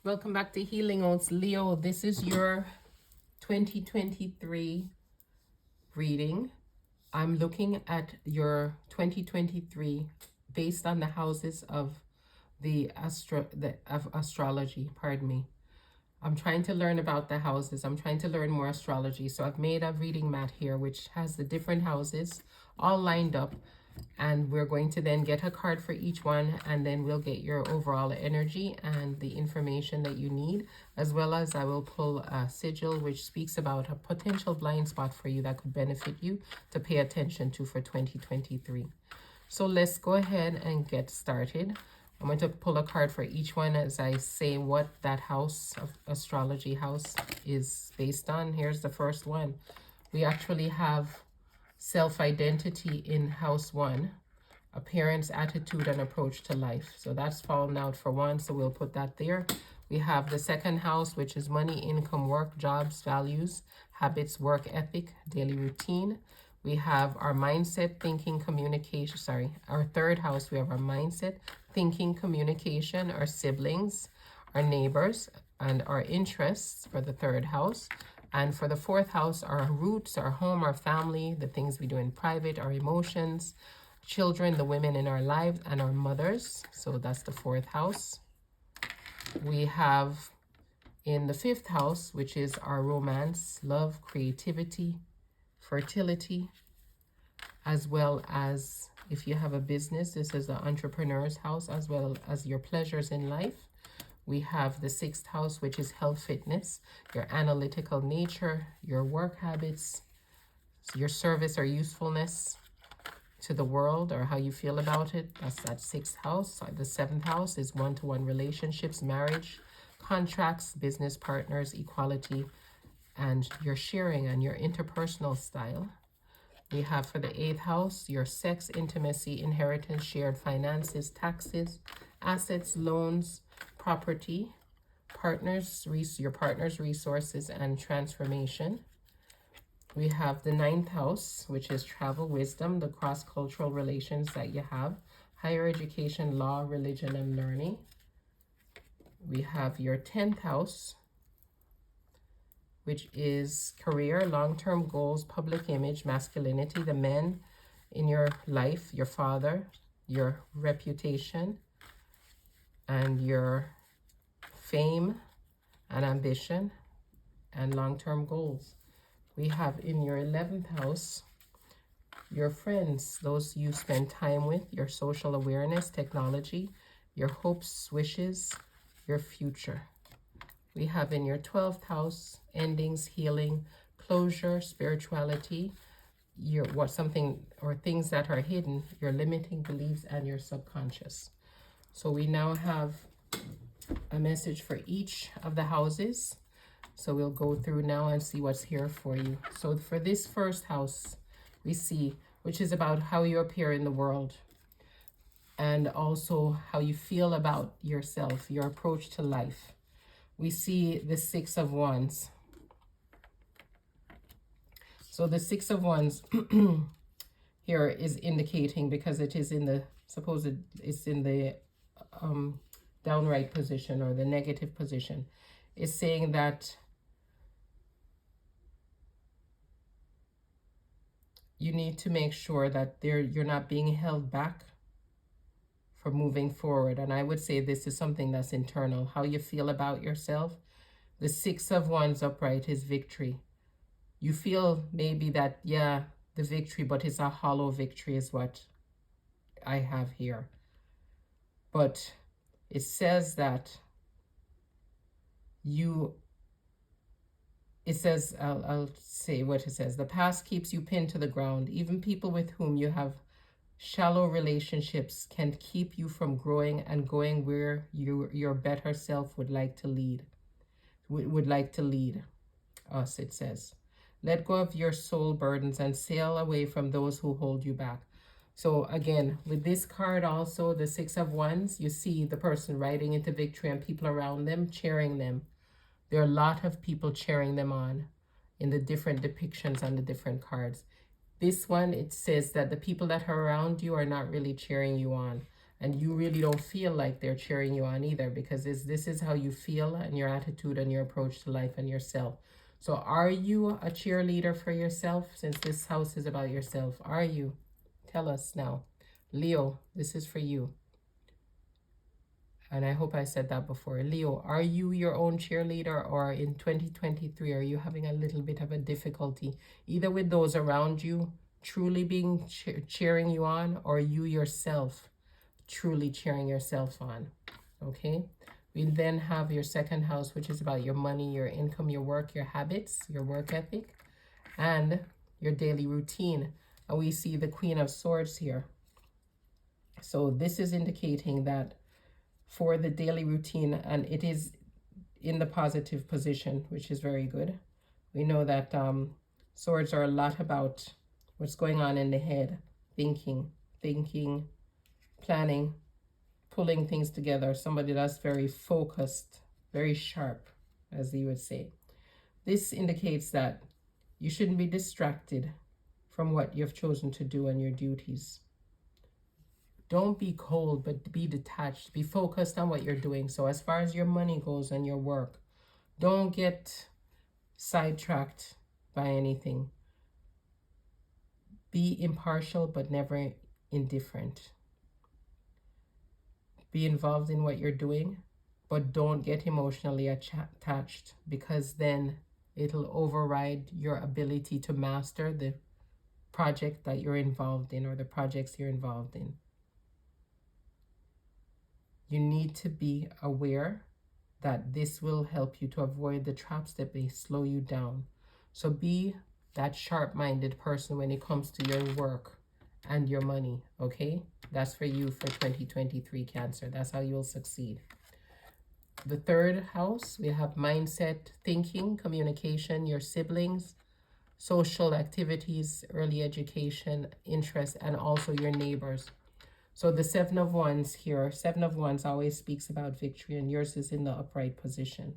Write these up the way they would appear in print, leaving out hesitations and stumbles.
Welcome back to Healing Oats, Leo. This is your 2023 reading. I'm looking at your 2023 based on the houses of of astrology. Pardon me. I'm trying to learn about the houses. I'm trying to learn more astrology. So I've made a reading mat here which has the different houses all lined up, and we're going to then get a card for each one, and then we'll get your overall energy and the information that you need, as well as I will pull a sigil which speaks about a potential blind spot for you that could benefit you to pay attention to for 2023. So let's go ahead and get started. I'm going to pull a card for each one as I say what that house of astrology house is based on. Here's the first one. We actually have self-identity in house 1, appearance, attitude, and approach to life. So that's fallen out for 1, so we'll put that there. We have the second house, which is money, income, work, jobs, values, habits, work ethic, daily routine. We have our mindset, thinking, communication. Our third house, we have our mindset, thinking, communication, our siblings, our neighbors, and our interests for the third house. And for the fourth house, our roots, our home, our family, the things we do in private, our emotions, children, the women in our lives, and our mothers. So that's the fourth house. We have in the fifth house, which is our romance, love, creativity, fertility, as well as if you have a business, this is the entrepreneur's house, as well as your pleasures in life. We have the sixth house, which is health, fitness, your analytical nature, your work habits, your service or usefulness to the world, or how you feel about it. That's that sixth house. The seventh house is one-to-one relationships, marriage, contracts, business partners, equality, and your sharing and your interpersonal style. We have for the eighth house, your sex, intimacy, inheritance, shared finances, taxes, assets, loans, property, partners, your partner's resources, and transformation. We have the ninth house, which is travel, wisdom, the cross-cultural relations that you have, higher education, law, religion, and learning. We have your 10th house, which is career, long-term goals, public image, masculinity, the men in your life, your father, your reputation, and your fame and ambition and long-term goals. We have in your 11th house, your friends, those you spend time with, your social awareness, technology, your hopes, wishes, your future. We have in your 12th house, endings, healing, closure, spirituality, something or things that are hidden, your limiting beliefs, and your subconscious. So we now have a message for each of the houses. So we'll go through now and see what's here for you. So for this first house, we see, which is about how you appear in the world, and also how you feel about yourself, your approach to life. We see the Six of Wands. So the Six of Wands here is indicating, because it is in the, it's in the downright position or the negative position. It's saying that you need to make sure that you're not being held back from moving forward. And I would say this is something that's internal, how you feel about yourself. The Six of Wands upright is victory. You feel maybe that, yeah, the victory, but it's a hollow victory is what I have here. But it says that I'll say what it says. The past keeps you pinned to the ground. Even people with whom you have shallow relationships can keep you from growing and going where your better self would like to lead us, it says. Let go of your soul burdens and sail away from those who hold you back. So again, with this card also, the Six of Wands, you see the person riding into victory and people around them cheering them. There are a lot of people cheering them on in the different depictions on the different cards. This one, it says that the people that are around you are not really cheering you on. And you really don't feel like they're cheering you on either, because this is how you feel and your attitude and your approach to life and yourself. So are you a cheerleader for yourself? Since this house is about yourself, are you? Tell us now. Leo, this is for you. And I hope I said that before. Leo, are you your own cheerleader, or in 2023, are you having a little bit of a difficulty, either with those around you truly being cheering you on, or you yourself truly cheering yourself on? Okay. We then have your second house, which is about your money, your income, your work, your habits, your work ethic, and your daily routine. And we see the Queen of Swords here. So this is indicating that for the daily routine, and it is in the positive position, which is very good. We know that swords are a lot about what's going on in the head, thinking, planning, pulling things together. Somebody that's very focused, very sharp, as you would say. This indicates that you shouldn't be distracted from what you've chosen to do and your duties. Don't be cold, but be detached. Be focused on what you're doing. So as far as your money goes and your work, don't get sidetracked by anything. Be impartial, but never indifferent. Be involved in what you're doing, but don't get emotionally attached, because then it'll override your ability to master the project that you're involved in, or the projects you're involved in. You need to be aware that this will help you to avoid the traps that may slow you down. So be that sharp-minded person when it comes to your work and your money, okay? That's for you for 2023, Cancer. That's how you'll succeed. The third house, we have mindset, thinking, communication, your siblings, social activities, early education, interest, and also your neighbors. So the Seven of Wands here, Seven of Wands always speaks about victory, and yours is in the upright position.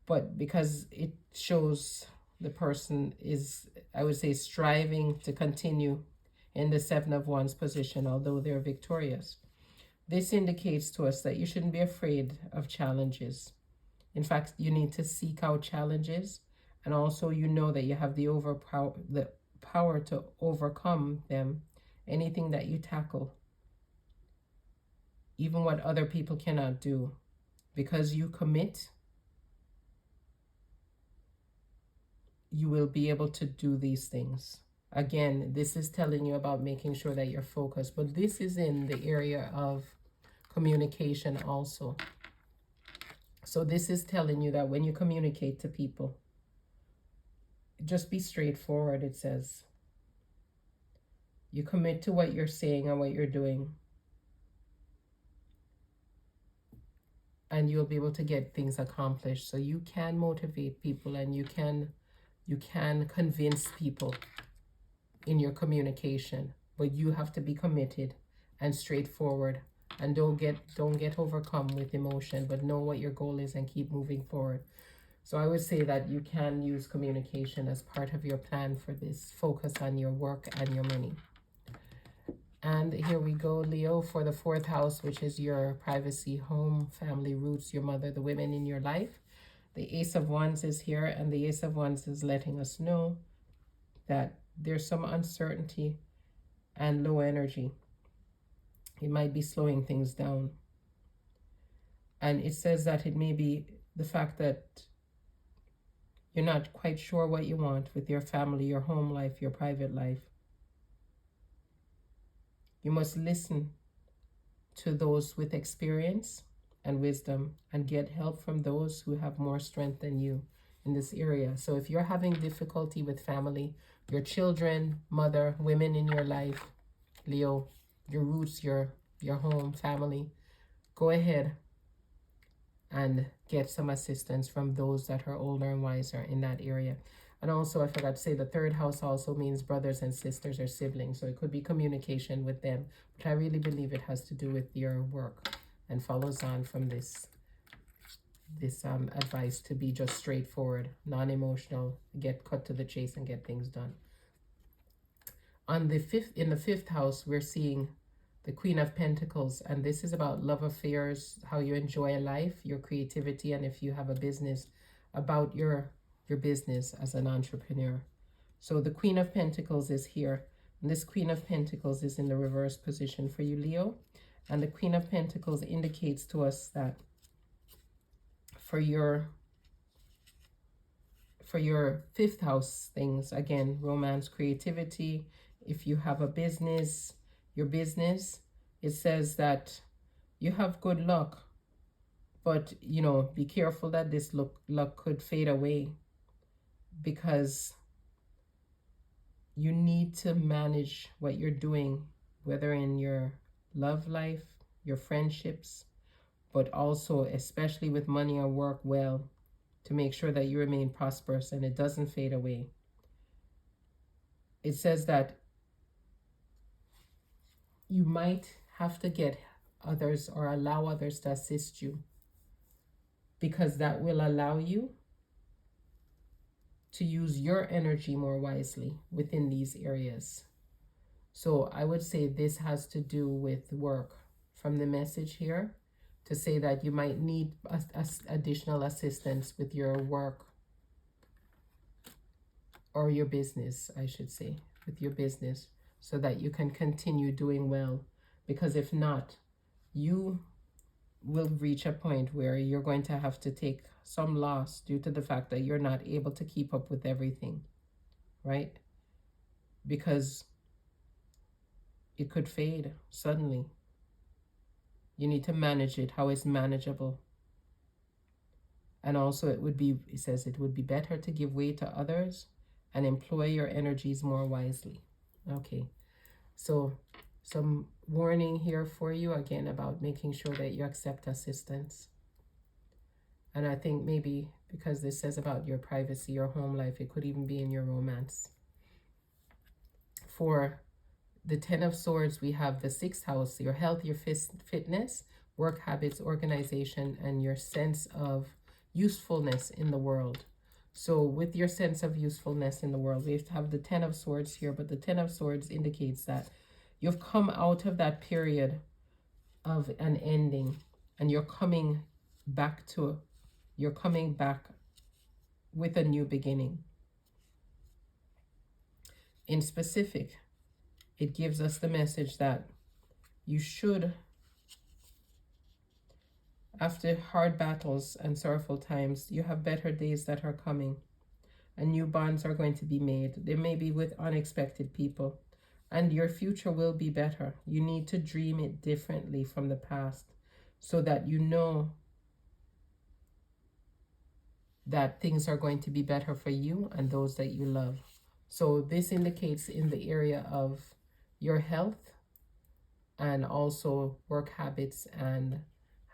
But because it shows the person is, I would say, striving to continue in the Seven of Wands position, although they're victorious. This indicates to us that you shouldn't be afraid of challenges. In fact, you need to seek out challenges, and also you know that you have the power to overcome them. Anything that you tackle, even what other people cannot do, because you commit, you will be able to do these things. Again, this is telling you about making sure that you're focused, but this is in the area of communication also. So this is telling you that when you communicate to people, just be straightforward, it says. You commit to what you're saying and what you're doing, and you'll be able to get things accomplished. So you can motivate people, and you can convince people in your communication, but you have to be committed and straightforward, and don't get overcome with emotion, but know what your goal is and keep moving forward. So I would say that you can use communication as part of your plan for this. Focus on your work and your money. And here we go, Leo, for the fourth house, which is your privacy, home, family, roots, your mother, the women in your life. The Ace of Wands is here, and the Ace of Wands is letting us know that there's some uncertainty and low energy. It might be slowing things down. And it says that it may be the fact that you're not quite sure what you want with your family, your home life, your private life. You must listen to those with experience and wisdom, and get help from those who have more strength than you in this area. So if you're having difficulty with family, your children, mother, women in your life, Leo, your roots, your home, family, go ahead and get some assistance from those that are older and wiser in that area. And also, I forgot to say, the third house also means brothers and sisters or siblings. So it could be communication with them. But I really believe it has to do with your work, and follows on from this advice to be just straightforward, non-emotional, get cut to the chase and get things done. On the fifth, in the fifth house, we're seeing the Queen of Pentacles, and this is about love affairs, how you enjoy life, your creativity, and if you have a business, about your business as an entrepreneur. So the Queen of Pentacles is here, and this Queen of Pentacles is in the reverse position for you, Leo. And the Queen of Pentacles indicates to us that for your fifth house things, again, romance, creativity, if you have a business, your business, it says that you have good luck, but you know, be careful that this luck could fade away, because you need to manage what you're doing, whether in your love life, your friendships, but also especially with money or work, well, to make sure that you remain prosperous and it doesn't fade away. It says that you might have to get others or allow others to assist you, because that will allow you to use your energy more wisely within these areas. So I would say this has to do with work, from the message here, to say that you might need additional assistance with your work, or your business, I should say, with your business, so that you can continue doing well. Because if not, you will reach a point where you're going to have to take some loss due to the fact that you're not able to keep up with everything, right? Because it could fade suddenly. You need to manage it how it's manageable. And also it says it would be better to give way to others and employ your energies more wisely. Okay, so some warning here for you again about making sure that you accept assistance. And I think maybe because this says about your privacy, your home life, it could even be in your romance. For the Ten of Swords, we have the sixth house, your health, your fitness, work habits, organization, and your sense of usefulness in the world. So with your sense of usefulness in the world, we have the Ten of Swords here, but the Ten of Swords indicates that you've come out of that period of an ending, and you're coming back with a new beginning. In specific, it gives us the message that you should, after hard battles and sorrowful times, you have better days that are coming, and new bonds are going to be made. They may be with unexpected people, and your future will be better. You need to dream it differently from the past, so that you know that things are going to be better for you and those that you love. So this indicates in the area of your health, and also work habits, and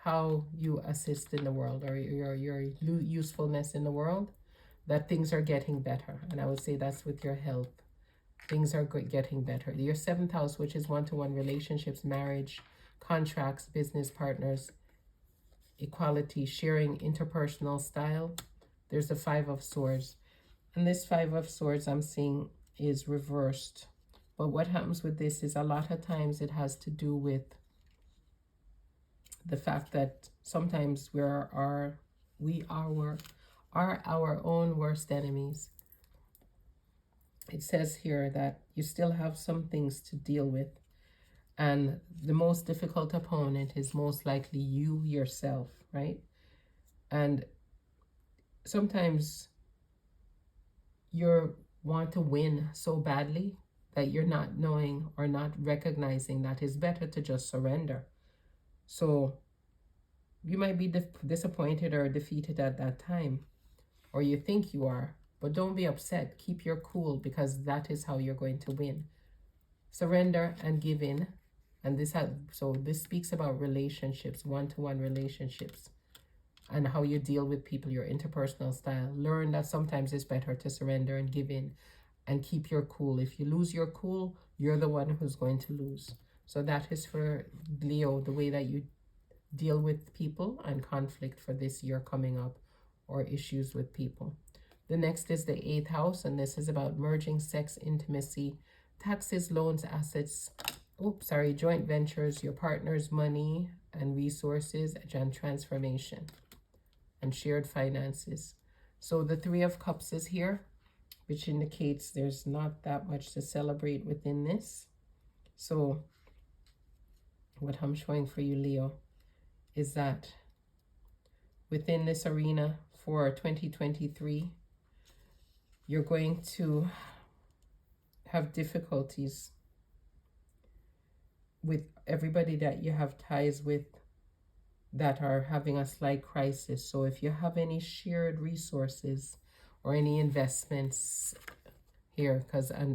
how you assist in the world, or your usefulness in the world, that things are getting better. And I would say that's with your health. Things are getting better. Your seventh house, which is one-to-one relationships, marriage, contracts, business partners, equality, sharing, interpersonal style. There's the Five of Swords. And this Five of Swords I'm seeing is reversed. But what happens with this is a lot of times it has to do with the fact that sometimes we are our own worst enemies. It says here that you still have some things to deal with, and the most difficult opponent is most likely you yourself, right? And sometimes you want to win so badly that you're not knowing or not recognizing that it's better to just surrender. So you might be disappointed or defeated at that time, or you think you are, but don't be upset. Keep your cool, because that is how you're going to win. Surrender and give in. And this speaks about relationships, one-to-one relationships, and how you deal with people, your interpersonal style. Learn that sometimes it's better to surrender and give in and keep your cool. If you lose your cool, you're the one who's going to lose. So that is for Leo, the way that you deal with people and conflict for this year coming up, or issues with people. The next is the eighth house, and this is about merging sex, intimacy, taxes, loans, assets, oops, sorry, joint ventures, your partner's money and resources and transformation and shared finances. So the Three of Cups is here, which indicates there's not that much to celebrate within this. So what I'm showing for you, Leo, is that within this arena for 2023, you're going to have difficulties with everybody that you have ties with that are having a slight crisis. So if you have any shared resources or any investments here,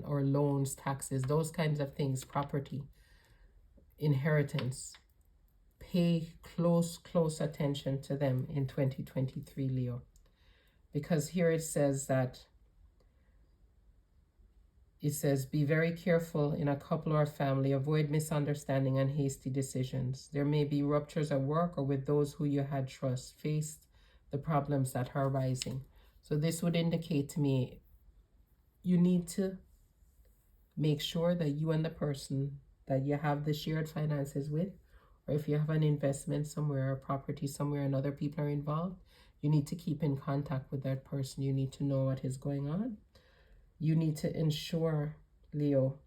or loans, taxes, those kinds of things, property, inheritance, pay close attention to them in 2023, Leo. Because here it says be very careful in a couple or family, avoid misunderstanding and hasty decisions. There may be ruptures at work or with those who you had trust. Face the problems that are arising. So this would indicate to me you need to make sure that you and the person that you have the shared finances with, or if you have an investment somewhere or property somewhere and other people are involved, you need to keep in contact with that person. You need to know what is going on. You need to ensure, Leo,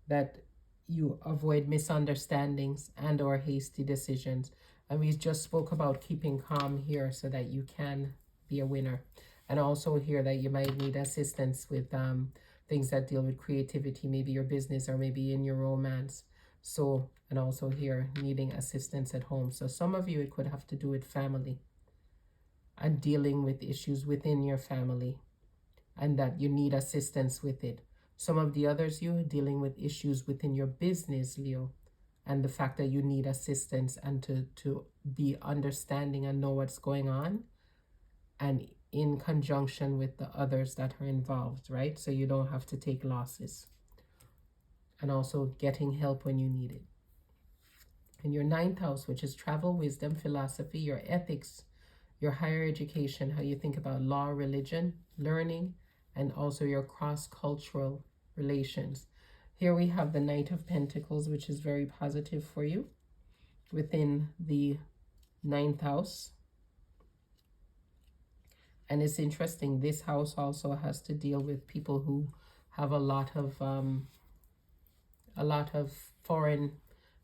that you avoid misunderstandings and or hasty decisions. And we just spoke about keeping calm here so that you can be a winner. And also here that you might need assistance with things that deal with creativity, maybe your business or maybe in your romance. So, and also here needing assistance at home. So some of you, it could have to do with family and dealing with issues within your family, and that you need assistance with it. Some of the others, you are dealing with issues within your business, Leo, and the fact that you need assistance and to be understanding and know what's going on, and in conjunction with the others that are involved, right? So you don't have to take losses. And also getting help when you need it. In your ninth house, which is travel, wisdom, philosophy, your ethics, your higher education, how you think about law, religion, learning, and also your cross-cultural relations. Here we have the Knight of Pentacles, which is very positive for you within the ninth house. And it's interesting, this house also has to deal with people who have a lot of foreign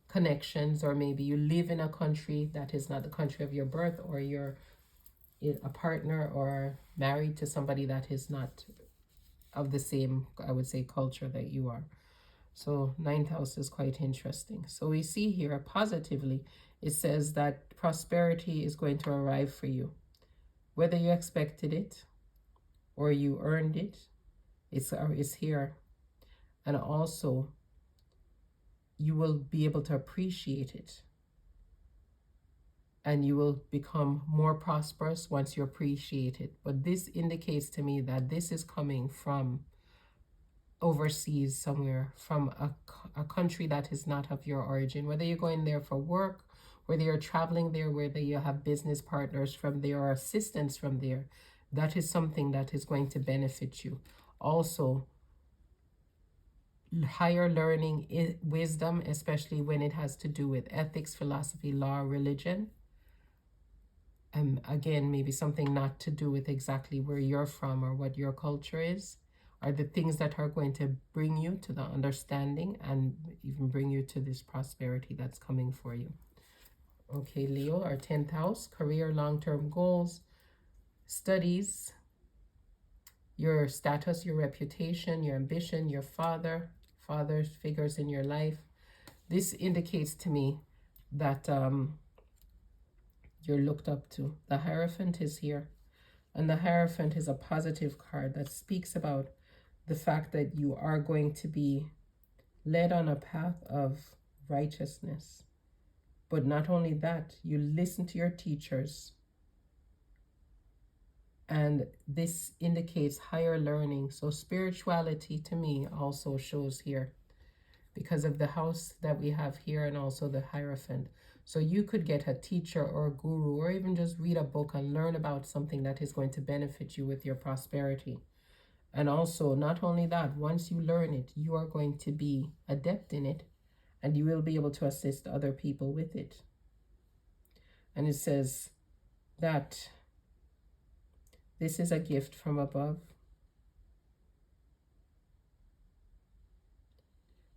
connections, or maybe you live in a country that is not the country of your birth, or you're a partner or married to somebody that is not of the same, I would say, culture that you are. So ninth house is quite interesting. So we see here positively, it says that prosperity is going to arrive for you. Whether you expected it or you earned it, it's here. And also, you will be able to appreciate it. And you will become more prosperous once you appreciate it. But this indicates to me that this is coming from overseas somewhere, from a country that is not of your origin. Whether you're going there for work, whether you're traveling there, whether you have business partners from there or assistance from there, that is something that is going to benefit you. Also, higher learning, wisdom, especially when it has to do with ethics, philosophy, law, religion. Again, maybe something not to do with exactly where you're from or what your culture is, are the things that are going to bring you to the understanding and even bring you to this prosperity that's coming for you. Okay, Leo, our 10th house, career, long-term goals, studies, your status, your reputation, your ambition, your father's figures in your life. This indicates to me that you're looked up to. The Hierophant is here. And the Hierophant is a positive card that speaks about the fact that you are going to be led on a path of righteousness. But not only that, you listen to your teachers. And this indicates higher learning. So spirituality to me also shows here because of the house that we have here and also the Hierophant. So you could get a teacher or a guru or even just read a book and learn about something that is going to benefit you with your prosperity. And also, not only that, once you learn it, you are going to be adept in it and you will be able to assist other people with it. And it says that this is a gift from above,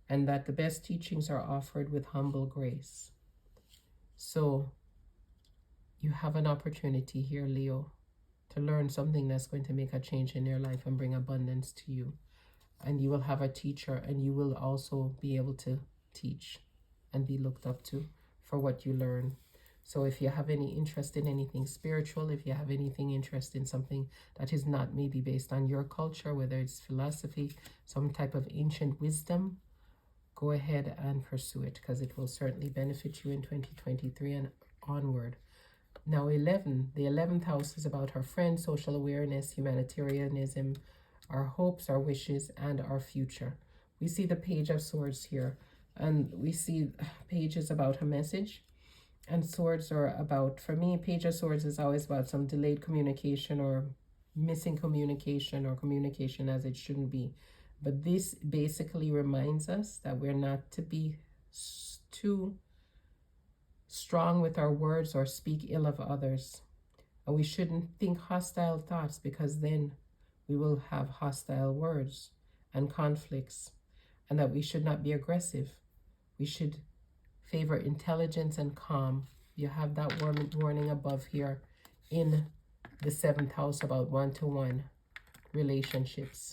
and that the best teachings are offered with humble grace. So you have an opportunity here, Leo, to learn something that's going to make a change in your life and bring abundance to you. And you will have a teacher, and you will also be able to teach and be looked up to for what you learn. So if you have any interest in anything spiritual, if you have anything interest in something that is not maybe based on your culture, whether it's philosophy, some type of ancient wisdom, go ahead and pursue it, because it will certainly benefit you in 2023 and onward. Now, the 11th house is about our friends, social awareness, humanitarianism, our hopes, our wishes, and our future. We see the Page of Swords here, and we see pages about a message, and swords are about, for me, Page of Swords is always about some delayed communication or missing communication or communication as it shouldn't be. But this basically reminds us that we're not to be too strong with our words or speak ill of others. And we shouldn't think hostile thoughts, because then we will have hostile words and conflicts. And that we should not be aggressive. We should favor intelligence and calm. You have that warning above here in the 7th house about one-to-one relationships.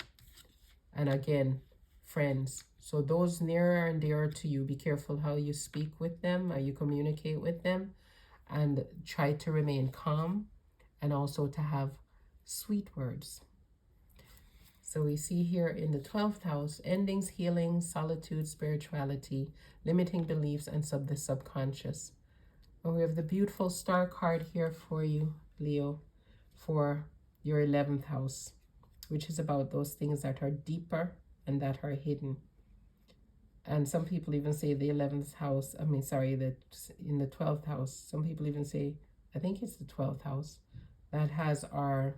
And again, friends. So those nearer and dearer to you, be careful how you speak with them, how you communicate with them, and try to remain calm, and also to have sweet words. So we see here in the 12th house, endings, healing, solitude, spirituality, limiting beliefs, and the subconscious. And we have the beautiful star card here for you, Leo, for your 11th house, which is about those things that are deeper and that are hidden. And some people even say the 11th house, that in the 12th house, some people even say, I think it's the 12th house, that has our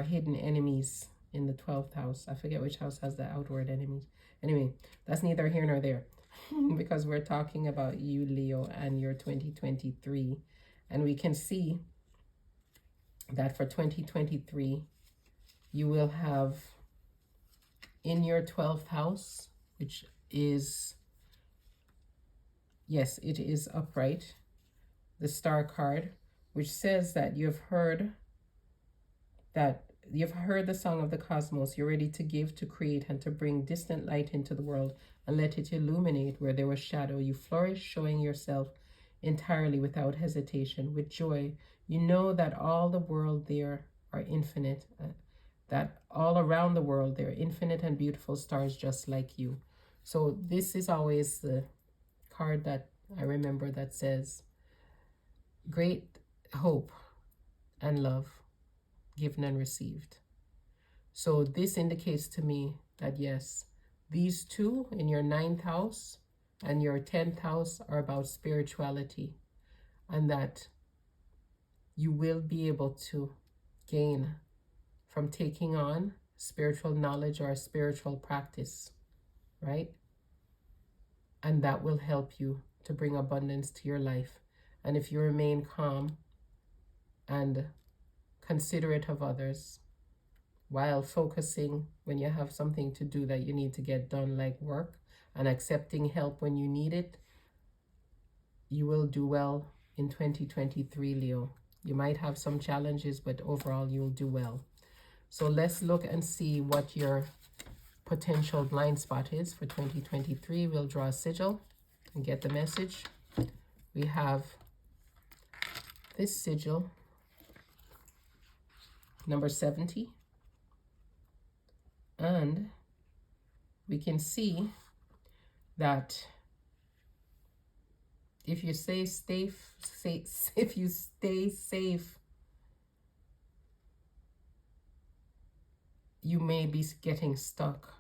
hidden enemies in the 12th house. I forget which house has the outward enemies. Anyway, that's neither here nor there because we're talking about you, Leo, and your 2023. And we can see that for 2023, you will have in your 12th house, which is, yes, it is upright, the star card, which says that you've heard the song of the cosmos. You're ready to give, to create, and to bring distant light into the world and let it illuminate where there was shadow. You flourish, showing yourself entirely without hesitation, with joy. You know that all the world there are infinite, that all around the world there are infinite and beautiful stars just like you. So this is always the card that I remember that says, great hope and love given and received. So this indicates to me that yes, these two in your 9th house and your 10th house are about spirituality, and that you will be able to gain from taking on spiritual knowledge or a spiritual practice, right? And that will help you to bring abundance to your life. And if you remain calm and considerate of others, while focusing when you have something to do that you need to get done, like work, and accepting help when you need it, you will do well in 2023, Leo. You might have some challenges, but overall you'll do well. So let's look and see what your potential blind spot is for 2023. We'll draw a sigil and get the message. We have this sigil, number 70. And we can see that if you stay safe, you may be getting stuck.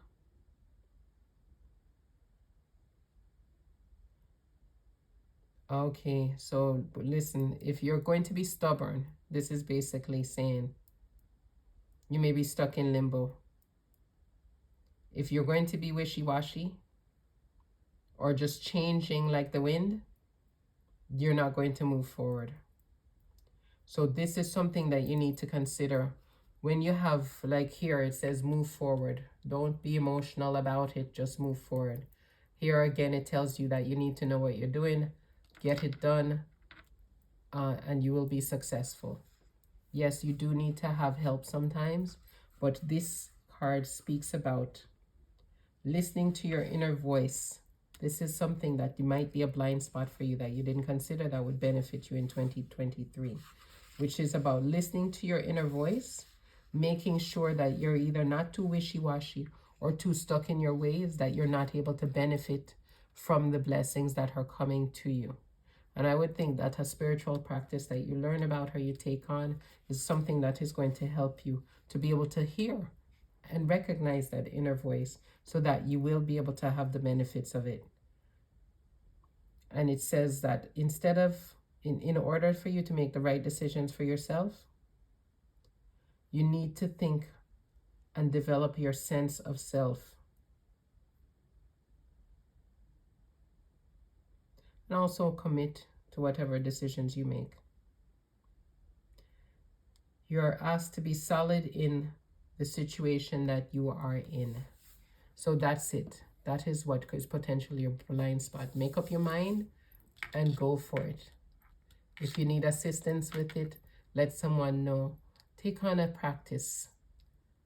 Okay, so listen, if you're going to be stubborn, this is basically saying you may be stuck in limbo. If you're going to be wishy-washy, or just changing like the wind, you're not going to move forward. So this is something that you need to consider. When you have, like here, it says move forward. Don't be emotional about it, just move forward. Here again, it tells you that you need to know what you're doing, get it done, and you will be successful. Yes, you do need to have help sometimes, but this card speaks about listening to your inner voice. This is something that might be a blind spot for you that you didn't consider that would benefit you in 2023, which is about listening to your inner voice, making sure that you're either not too wishy-washy or too stuck in your ways that you're not able to benefit from the blessings that are coming to you. And I would think that a spiritual practice that you learn about or you take on is something that is going to help you to be able to hear and recognize that inner voice so that you will be able to have the benefits of it. And it says that instead of, in order for you to make the right decisions for yourself, you need to think and develop your sense of self. And also commit to whatever decisions you make. You're asked to be solid in the situation that you are in. So that's it. That is what is potentially your blind spot. Make up your mind and go for it. If you need assistance with it, let someone know. Take on a practice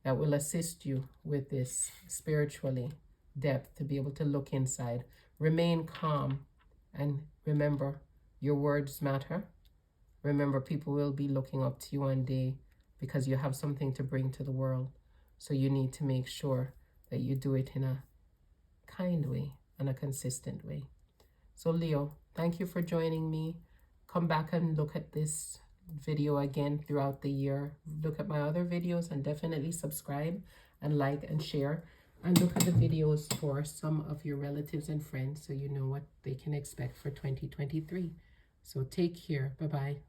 that will assist you with this spiritually, depth, to be able to look inside. Remain calm and remember your words matter. Remember, people will be looking up to you one day because you have something to bring to the world. So you need to make sure that you do it in a kind way and a consistent way. So Leo, thank you for joining me. Come back and look at this video again throughout the year. Look at my other videos and definitely subscribe and like and share. And look at the videos for some of your relatives and friends so you know what they can expect for 2023. So take care. Bye-bye.